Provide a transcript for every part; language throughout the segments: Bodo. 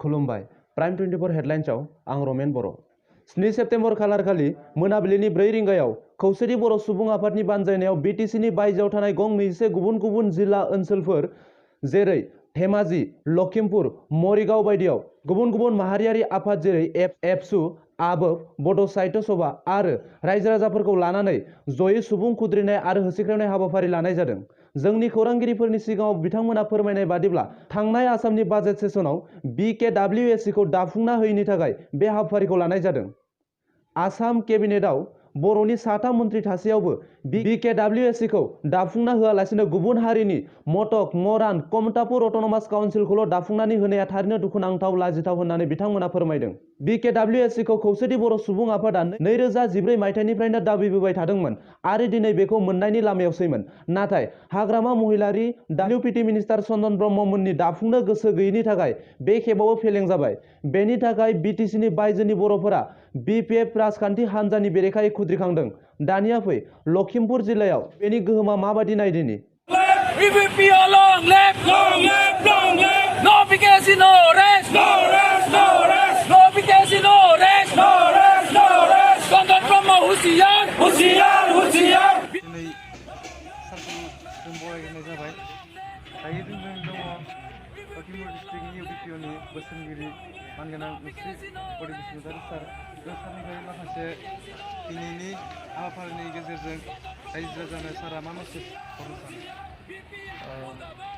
खुलुमबाय प्राइम 24 हेडलाइन्सआव आं रमेन बर'। 7 सेप्तेम्बर खालारखालि मोनाबिलिनि 4 रिंगायाव खौसेथि बर' सुबुं आफादनि बानजायनायाव बिटिसिनि बायजोआव थानाय गंनैसे गुबुन गुबुन जिल्ला ओनसोलफोर जेरै धेमाजि, लखिमपुर, मरिगाव बायदियाव गुबुन गुबुन माहारियारि आफाद जेरै एबसु, आबोफ, बड' साहित्य सभा आरो रायजो राजाफोरखौ लानानै जयै सुबुं खुद्रिनाय आरो होसिख्रावनाय हाबाफारि लानाय जादों। जोंनि खौरांगिरिफोरनि सिगाङाव बिथांमोना फोरमायनाय बादिब्ला थांनाय आसामनि बाजेट सेसनाव BKWSCखौ दाफुंना होयैनि थाखाय बे हाबाफारिखौ लानाय जादों। आसाम केबिनेटआव बर'नि 7 मन्त्रि थासेयावबो BKWSCखौ दाफुंना होआलासिनो गुबुन हारिनि मटक, मरान, कमतापुर अट'नमास काउन्सिलखौल' दाफुंनानै होनाया थारैनो दुखुनांथाव, लाजिथाव होननानै बिथांमोना फोरमायदों। BKWSCखौ खौसेथि बर' सुबुं आफादा 2014 मायथाइनिफ्रायनो दाबिबोबाय थादोंमोन आरो दिनै बेखौ मोननायनि लामायावसैमोन। नाथाय हाग्रामा महिलारि WPT मिनिस्टार चन्दन ब्रह्म मोननि दाफुंनो गोसो गैयैनि थाखाय बे खेबावबो फेलें जाबाय। बेनि थाखाय बिटिसिनि बायजोनि बर'फोरा BPF राजखान्थि हान्जानि बेरेखायै खुद्रिखांदों। दानिया फै लखिमपुर जिल्लायाव बेनि गोहोमा माबादि नायदिनि। लखिमपुर डिस्ट्रिक्टनि UPPOनि बोसोनगिरि मानगोनां मुस्रि बडि बसुमतारी सार, बे सारनिफ्राय माखासे दिनैनि हाबाफारिनि गेजेरजों रायजो राजानो सारा मा मेसेज हरनो सानो?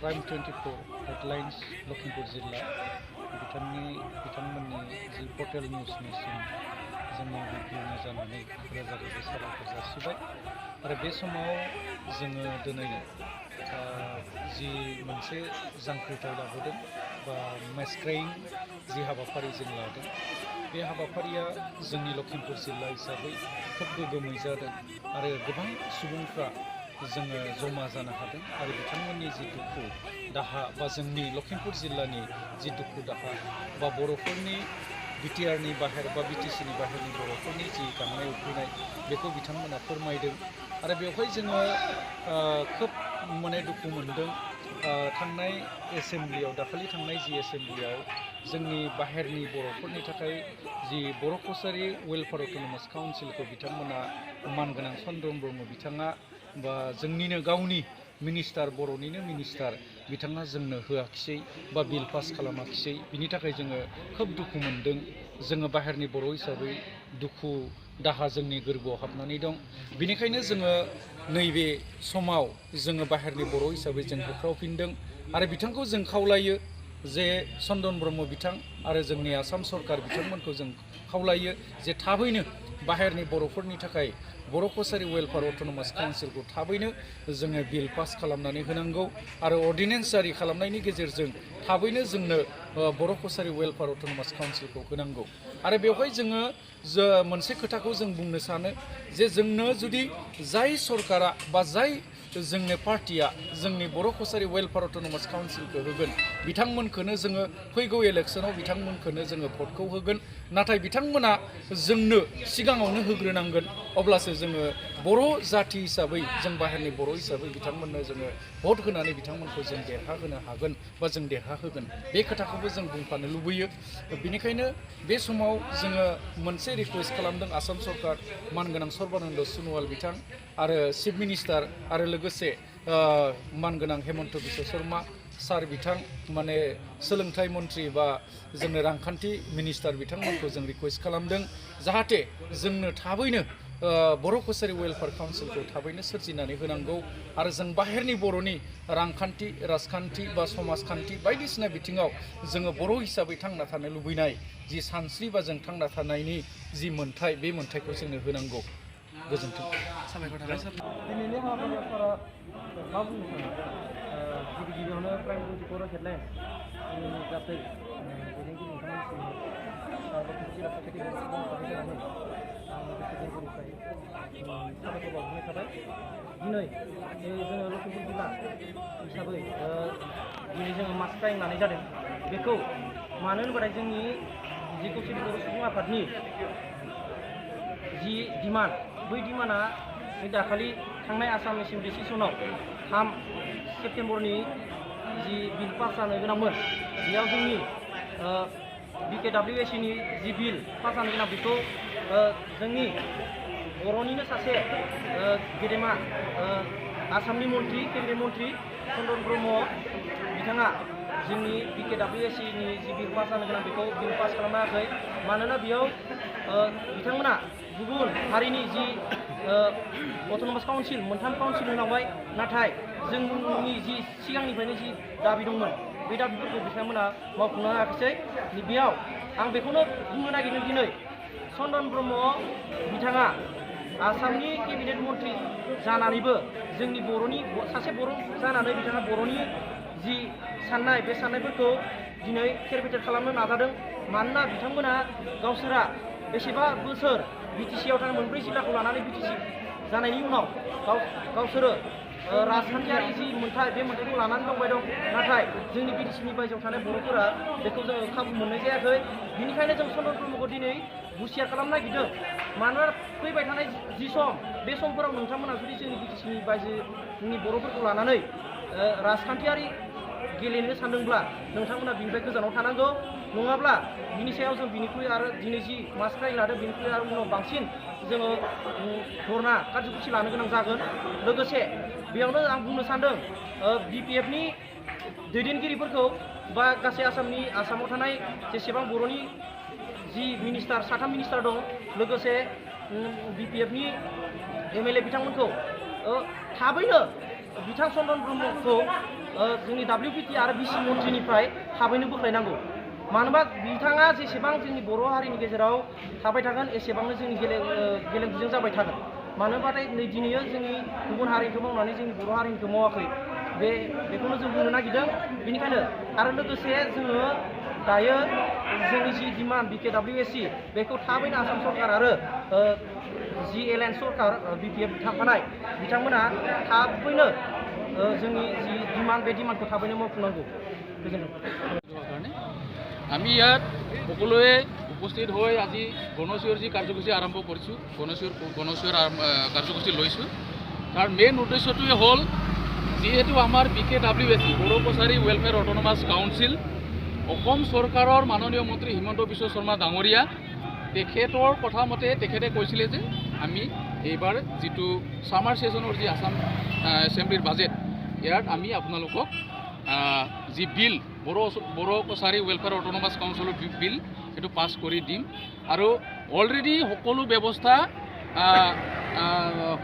प्राइम 24 हेडलाइन्स लखिमपुर जिल्ला बिथांमोननि जि पर्टेल निउसनिसिम जोंनि UPPOनि जानानै रोजा रोजा साबायखर जासिबाय आरो बे समाव जोङो दिनै जि मोनसे जांख्रिथाय लाबोदों बा मेसक्रेइं जि हाबाफारि जों लादों, बे हाबाफारिया जोंनि लखिमपुर जिल्ला हिसाबै खोब गोग्गोमै जादों आरो गोबां सुबुंफ्रा जोङो जमा जानो हादों आरो बिथांमोननि जि दुखु दाहा बा जोंनि लखिमपुर जिल्लानि जि दुखु दाहा बा बर'फोरनि बिटिआरनि बाहेर बा बिटिसिनि बाहेरनि बर'फोरनि जि गांनाय उखैनाय बेखौ बिथांमोना फोरमायदों आरो बेवहाय जोङो खोब दुखु मोनदों। थांनाय एसेम्ब्लियाव दाखालि थांनाय जि एसेम्ब्लियाव जोंनि बाहेरनि बर'फोरनि थाखाय जि बर' कसारि वेलफेयार अट'नमास काउन्सिलखौ बिथांमोना मानगोनां चन्द्रन ब्रह्म बिथाङा बा जोंनिनो गावनि मिनिस्टार, बर'निनो मिनिस्टार बिथाङा जोंनो होआखिसै बा बिल पास खालामाखिसै। बिनि थाखाय जोङो खोब दुखु मोनदों। जोङो बाहेरनि बर' हिसाबै दुखु दाहा जोंनि गोरबोआव हाबनानै दं। बेनिखायनो जोङो नैबे समाव जोङो बाहेरनि बर' हिसाबै जों होख्रावफिनदों आरो बिथांखौ जों खावलायो जे चन्दन ब्रह्म बिथां आरो जोंनि आसाम सरकार बिथांमोनखौ जों खावलायो जे थाबैनो बाहेरनि बर'फोरनि थाखाय बर' कसारि वेलफेयार अट'नमास काउन्सिलखौ थाबैनो जोङो बिल पास खालामनानै होनांगौ आरो अर्डिनेन्स जारि खालामनायनि गेजेरजों थाबैनो जोंनो बर' कसारि वेलफेयार अट'नमास काउन्सिलखौ होनांगौ। आरो बेवहाय जोङो मोनसे खोथाखौ जों बुंनो सानो जे जोंनो जुदि जाय सरकारा बा जाय जोंनि पार्टिया जोंनि बर' कसारि वेलफेयार अट'नमास काउन्सिलखौ होगोन, बिथांमोनखौनो जोङो फैगौ इलेक्सनाव बिथांमोनखौनो जोङो भटखौ होगोन। नाथाय बिथांमोना जोंनो सिगाङावनो होग्रोनांगोन, अब्लासो जोङो बर' जाथि हिसाबै जों बाहेरनि बर' हिसाबै बिथांमोननो जोङो भट होनानै बिथांमोनखौ जों देरहाहोनो हागोन बा जों देरहाहोगोन। बे खोथाखौबो जों बुंफानो लुबैयो। बेनिखायनो बे समाव जोङो मोनसे रिकुवेस्ट खालामदों आसाम सरकार, मानगोनां सर्बानन्द सन'वाल बिथां आरो चिफ मिनिस्टार आरो लोगोसे मानगोनां हेमन्त बिश्व शर्मा सार बिथां सोलोंथाइ मन्त्रि बा जोंनो रांखान्थि मिनिस्टार बिथांमोनखौ जों रिकुवेस्ट खालामदों जाहाथे जोंनो थाबैनो बर' कसारि वेलफेयार काउन्सिलखौ थाबैनो सोरजिनानै होनांगौ आरो जों बाहेरनि बर'नि रांखान्थि, राजखान्थि बा समाजखान्थि बायदिसिना बिथिङाव जोङो बर' हिसाबै थांना थानो लुबैनाय जि सानस्रि बा जों थांना थानायनि जि मोन्थाय, बे मोन्थायखौ जोंनो होनांगौ। गोजोन्थों। साबायखर थाबाय सार। दिनैनि हाबाफारियाव सारा मा बुंनो सानो? गिबि गिबियावनो प्राइम 24 हेडलाइन्स गासै दैदेनगिरि बिथांमोननिसिम लखिमपुर जिल्ला खौसेथि बर' सुबुं आफादनि जानानै आं गोसो गोरबोनिफ्राय साबायखर बावहरनाय थाबाय। दिनै जोङो लखिमपुर जिल्ला हिसाबै दिनै जोङो मास क्राइं लानाय जादों। बेखौ मानो होनबाथाय जोंनि जि खौसेथि बर' सुबुं आफादनि जि डिमान्ड, बै डिमान्डआ दाखालि थांनाय आसाम एसेम्बलि सेसनाव 3 सेप्तेम्बरनि जि बिल पास जानो गोनांमोन, बेयाव जोंनि BKWSC नि जि बिल पास जानो गोनां बेखौ जोंनि बर'निनो सासे गेदेमा आसामनि मन्त्रि केबिनेट मन्त्रि चन्द्रन ब्रह्म बिथाङा जोंनि BKWSC नि जि बिल पास जानो गोनां बेखौ बिल पास खालामनो हायाखै मानोना बेयाव बिथांमोना गुबुन हारिनि जि अट'नमास काउन्सिल मोनथाम काउन्सिल होनांबाय नाथाय जोंनि जि सिगांनिफ्रायनो जि दाबि दंमोन बे दाबिफोरखौ बिथांमोना मावफुंनो हायाखिसै बेयाव आं बेखौनो बुंनो नागिरदों दिनै चन्द्रन ब्रह्म बिथाङा आसामनि केबिनेट मन्त्रि जानानैबो जोंनि बर'नि सासे बर' जानानै बिथाङा बर'नि जि साननाय बे साननायफोरखौ दिनै केरपेटेट खालामनो नाजादों मानोना बिथांमोना गावसोरा बेसेबा बोसोर BTC आव थानाय मोनब्रै जिल्लाखौ लानानै BTC जानायनि उनाव गावसोरो राजखान्थियारि जि मोन्थाय बे मोन्थायखौ लानानै दंबाय दं नाथाय जोंनि BTCनि बायजोआव थानाय बर'फोरा बेखौ जोङो खाबु मोननाय जायाखै बिनिखायनो जों चन्द्रन ब्रह्मखौ दिनै हुसियार खालामनो नागिरदों मानोना फैबाय थानाय जि सम बे समफोराव नोंथांमोना जुदि जोंनि BTCनि बायजोनि बर'फोरखौ लानानै राजखान्थियारि गेलेनो सानदोंब्ला नोंथांमोना बिनिफ्राय गोजानाव थानांगौ नङाब्ला बिनि सायाव जों बिनिख्रुइ आरो दिनै जि मासख्राय लादों बिनिख्रुइ आरो उनाव बांसिन जोङो धरना कार्जकुसि लानो गोनां जागोन लोगोसे बेयावनो आं बुंनो सानदों BPFनि दैदेनगिरिफोरखौ बा गासै आसामाव थानाय जेसेबां बर'नि जि मिनिस्टार साथाम मिनिस्टार दं लोगोसे BPFनि MLA बिथांमोनखौ थाबैनो बिथां चन्द्रन ब्रह्मखौ जोंनि WPT आरो BC मन्थ्रिनिफ्राय थाबैनो बोख्लायनांगौ मानोना बिथाङा जेसेबां जोंनि बर' हारिनि गेजेराव थाबाय थागोन एसेबांनो जोंनि गेलेमजुजों जाबाय थागोन मानोबाथाय नै दिनैयो जोंनि गुबुन हारिखौ मावनानै जोंनि बर' हारिनिखौ मावाखै बेखौनो जों बुंनो नागिरदों बेनिखायनो आरो लोगोसे जोङो दायो जोंनि जि डिमान्ड BKWSC बेखौ थाबैनो आसाम सरकार आरो जि एलायन्स सरकार BPF थाफानाय बिथांमोना थाबैनो जोंनि जि डिमान्ड बे डिमान्डखौ थाबैनो मावफुंनांगौ गोजोन्थों আমি ইয়াত সকলোৱে উপস্থিত হৈ আজি গণশিয়ৰ যি কাৰ্যসূচী আৰম্ভ কৰিছোঁ গণশিয়ৰ কাৰ্যসূচী লৈছোঁ তাৰ মেইন উদ্দেশ্যটোৱে হ'ল যিহেতু আমাৰ BKWSC বড়ো কছাৰী ৱেলফেয়াৰ অট'নমাছ কাউন্সিল অসম চৰকাৰৰ মাননীয় মন্ত্ৰী হিমন্ত বিশ্ব শৰ্মা ডাঙৰীয়া তেখেতৰ কথা মতে তেখেতে কৈছিলে যে আমি এইবাৰ যিটো ছামাৰ ছেছনৰ যি আসাম এছেম্বলিৰ বাজেট ইয়াত আমি আপোনালোকক যি বিল বড়ো কছাৰী ৱেলফেয়াৰ অট'নমাছ কাউন্সিলৰ বিল সেইটো পাছ কৰি দিম আৰু অলৰেডি সকলো ব্যৱস্থা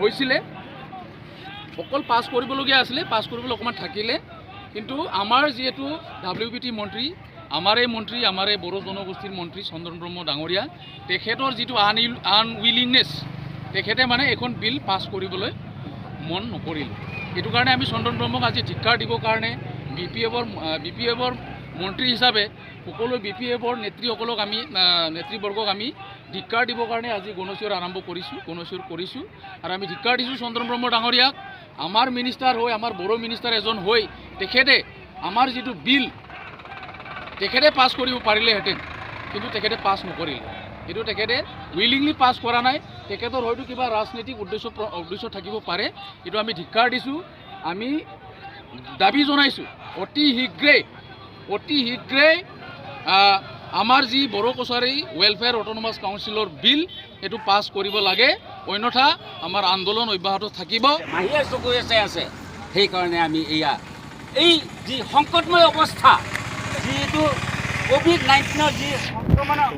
হৈছিলে অকল পাছ কৰিবলগীয়া আছিলে পাছ কৰিবলৈ অকণমান থাকিলে কিন্তু আমাৰ যিহেতু WPT মন্ত্ৰী আমাৰ এই বড়ো জনগোষ্ঠীৰ মন্ত্ৰী চন্দ্ৰন ব্ৰহ্ম ডাঙৰীয়া তেখেতৰ যিটো আনউইলিংনেছ তেখেতে মানে এখন বিল পাছ কৰিবলৈ মন নকৰিল এইটো কাৰণে আমি চন্দ্ৰন ব্ৰহ্মক আজি ধিক্কাৰ দিবৰ কাৰণে BPFৰ মন্ত্ৰী হিচাপে সকলো BPFৰ নেতৃসকলক আমি নেতৃবৰ্গক আমি ধিক্কাৰ দিবৰ কাৰণে আজি গণশিয়ৰ আৰম্ভ কৰিছোঁ আৰু আমি ধিক্কাৰ দিছোঁ চন্দ্ৰন ব্ৰহ্ম ডাঙৰীয়াক আমাৰ মিনিষ্টাৰ হৈ আমাৰ বড়ো মিনিষ্টাৰ এজন হৈ তেখেতে আমাৰ যিটো বিল তেখেতে পাছ কৰিব পাৰিলেহেঁতেন কিন্তু তেখেতে পাছ নকৰিল এইটো তেখেতে উইলিংলি পাছ কৰা নাই তেখেতৰ হয়তো কিবা ৰাজনৈতিক উদ্দেশ্য থাকিব পাৰে এইটো আমি ধিক্কাৰ দিছোঁ আমি দাবী জনাইছোঁ অতি শীঘ্ৰে আমাৰ যি বড়ো কছাৰী ৱেলফেয়াৰ অট'নমাছ কাউন্সিলৰ বিল এইটো পাছ কৰিব লাগে অন্যথা আমাৰ আন্দোলন অব্যাহত থাকিব মাহিয়া চকুৱে আছে সেইকাৰণে আমি এই যি সংকটময় অৱস্থা যিটো COVID-19 যি সংক্ৰমণৰ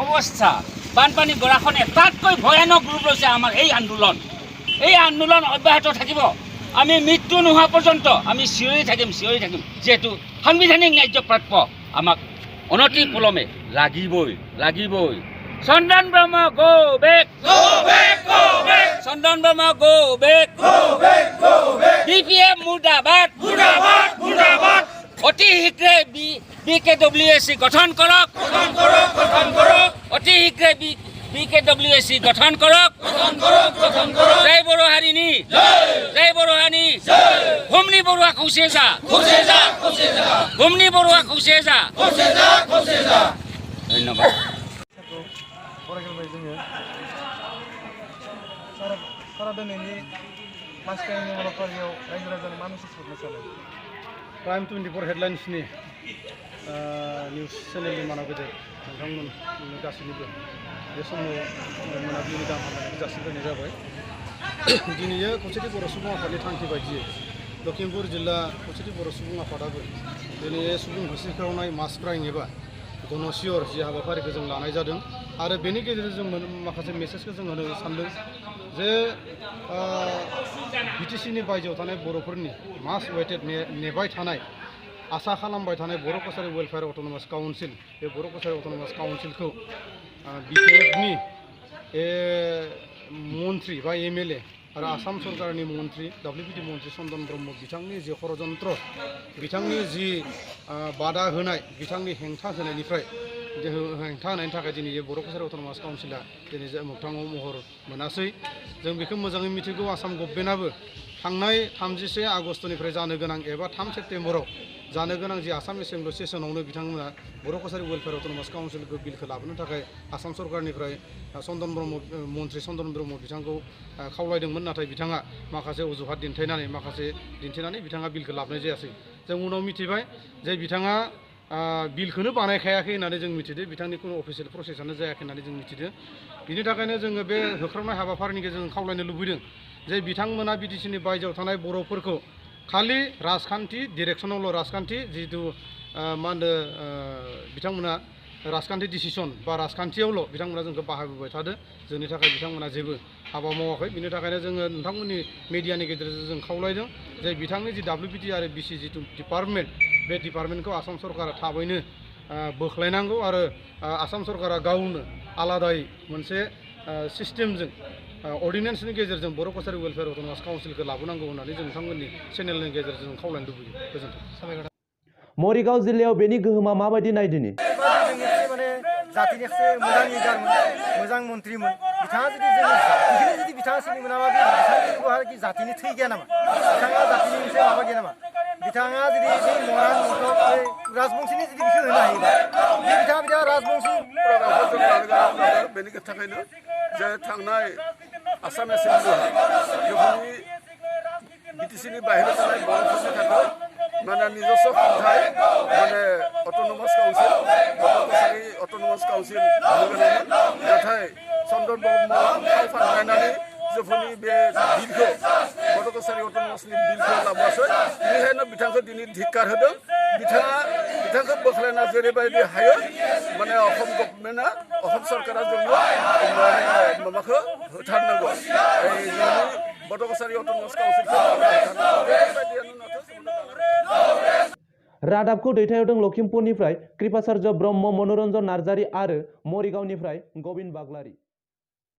অৱস্থা বানপানী গৰাখনে তাতকৈ ভয়ানক ৰূপ লৈছে আমাৰ এই আন্দোলন অব্যাহত থাকিব আমি মৃত্যু নোহোৱা পৰ্যন্ত আমি চিঞৰি থাকিম যিহেতু সাংবিধানিক ন্যায্য প্ৰাপ্য আমাক অনতি পলমে লাগিবই চন্দন ব্ৰহ্ম গো বেক চন্দন ব্ৰহ্ম গো বেক BPF মুৰ্দাবাদ অতি শীঘ্ৰে BKWSC গঠন কৰক অতি শীঘ্ৰে BKWSC গঠন কৰক জয় বড়ো হাৰিণী ঘুমনি বৰুৱা খুচে যা ঘুমনি বৰুৱা খুচে যা ধন্যবাদ फरायग्रोबाय जोङो सारा दिनैनि मासख्रायनि हाबाफारियाव रायजो राजानो मा मेसेज हरनो सानो प्राइम 24 हेडलाइन्सनि निउस चेनेलनि मानाव गेदेर नोंथांमोन गासैनिबो बे समाव मोनाबिलिनि गाहाम हामलायनायखौ जासिग्रोनाय जाबाय। दिनैयो खौसेथि बर' सुबुं आफादनि थांखि बायदियै लखिमपुर जिल्ला खौसेथि बर' सुबुं आफादाबो दिनै सुबुं होसिख्रावनाय मास क्राइं एबा गणशियर जि हाबाफारिखौ जों लानाय जादों आरो बेनि गेजेरजों जों माखासे मेसेजखौ जों होनो सानदों जे बिटिसिनि बायजोआव थानाय बर'फोरनि मास वेटेड नेबाय थानाय आसा खालामबाय थानाय बर' कसारि वेलफेयार अट'नमास काउन्सिल बे बर' कसारि अट'नमास काउन्सिलखौ बिटिएफनि मन्त्रि बा एमएलए आरो आसाम सरकारनि मन्त्रि WBT मन्त्रि चन्दन ब्रह्म बिथांनि जि षड़यन्त्र बिथांनि जि बादा होनाय बिथांनि हेंथा होनायनिफ्राय हेंथा होनायनि थाखाय दिनै बर' कसारि अट'नमास काउन्सिला दिनै मोगथाङाव महर मोनासै। जों बेखौ मोजाङै मिथिगौ आसाम गभर्नमेन्टआबो थांनाय 31 आगस्तनिफ्राय जानो गोनां एबा 3 सेप्तेम्बराव जानो गोनां जि आसाम एसेम्बलि सेसनावनो बिथांमोना बर' कसारि वेलफेयार अट'नमास काउन्सिलखौ बिलखौ लाबोनो थाखाय आसाम सरकारनिफ्राय मन्त्रि चन्दन ब्रह्म बिथांखौ खावलायदोंमोन, नाथाय बिथाङा माखासे अजुहात दिन्थिनानै बिथाङा बिलखौ लाबोनाय जायासै। जों उनाव मिथिबाय जे बिथाङा बिलखौनो बानायखायाखै होननानै जों मिथिदों, बिथांनि खुनु अफिसियेल प्रसेसआनो जायाखै होननानै जों मिथिदों। बिनि थाखायनो जोङो बे होख्रावनाय हाबाफारिनि गेजेरजों खावलायनो लुबैदों जे बिथांमोना बिटिसिनि बायजोआव थानाय बर'फोरखौ खालि राजखान्थि डिरेक्सनावल' राजखान्थि जिहेतु मा होनो बिथांमोना राजखान्थि डिसिसन बा राजखान्थियावल' बिथांमोना जोंखौ बाहायबोबाय थादों, जोंनि थाखाय बिथांमोना जेबो हाबा मावाखै। बिनि थाखायनो जोङो नोंथांमोननि मिडियानि गेजेरजों जों खावलायदों जे बिथांनि जि WBT आरो BC जिथु डिपार्टमेन्ट बे डिपार्टमेन्टखौ आसाम सरकारा थाबैनो बोख्लायनांगौ आरो आसाम सरकारा गावनो आलादायै मोनसे सिस्टेमजों अर्डिनेन्सनि गेजेरजों बर' कसारि वेलफेयार अट'नमास काउन्सिलखौ लाबोनांगौ होननानै जों नोंथांमोननि चेनेलनि गेजेरजों जों खावलायनो लुबैयो। गोजोन्थों। मरिगाव जिल्लायाव बेनि गोहोमा माबायदि नायदिनि? माने जातिनि मोजां मन्त्रिमोन बिथाङा जुदि बिथाङा सिनि मोनाबा बिथांनि जातिनि थै गैया नामा? बिथाङा जातिनि मोनसे माबा गैया नामा? बिथाङा जुदि मरान राजबंशीनि जुदि बिखौ होनो हायोबा बिथाङा राजबंशी बेनि थाखायनो जे थांनाय आसाम एसेम्बलियाव बिटिसिनि बाहेरायाव थानाय बर'फोरनि थाखाय माने নিজস্ব खुंथाय माने अट'नमास काउन्सिल अट'नमास काउन्सिल नाथाय चन्दन ब्रह्मआ फाव फान्दायनानै जोंफोरनि बे बिलखौ बर' कसारि अट'नमासनि बिलखौ लाबोआसै। बेनिखायनो बिथांखौ दिनै धिक्कार होदों। बिथांखौ बोख्लायना जेरैबायदि हायो माने असम गभर्नमेन्टआ असम सरकारा जोंनो माबाखौ होथारनांगौ, जोंनि बर' कसारि अट'नमास काउन्सिलखौ रादाबखौ दैथायहरदों लखिमपुरनिफ्राय कृपाचार्य ब्रह्म, मनरन्जन नार्जारि आरो मरिगावनिफ्राय गबिन बाग्लारि।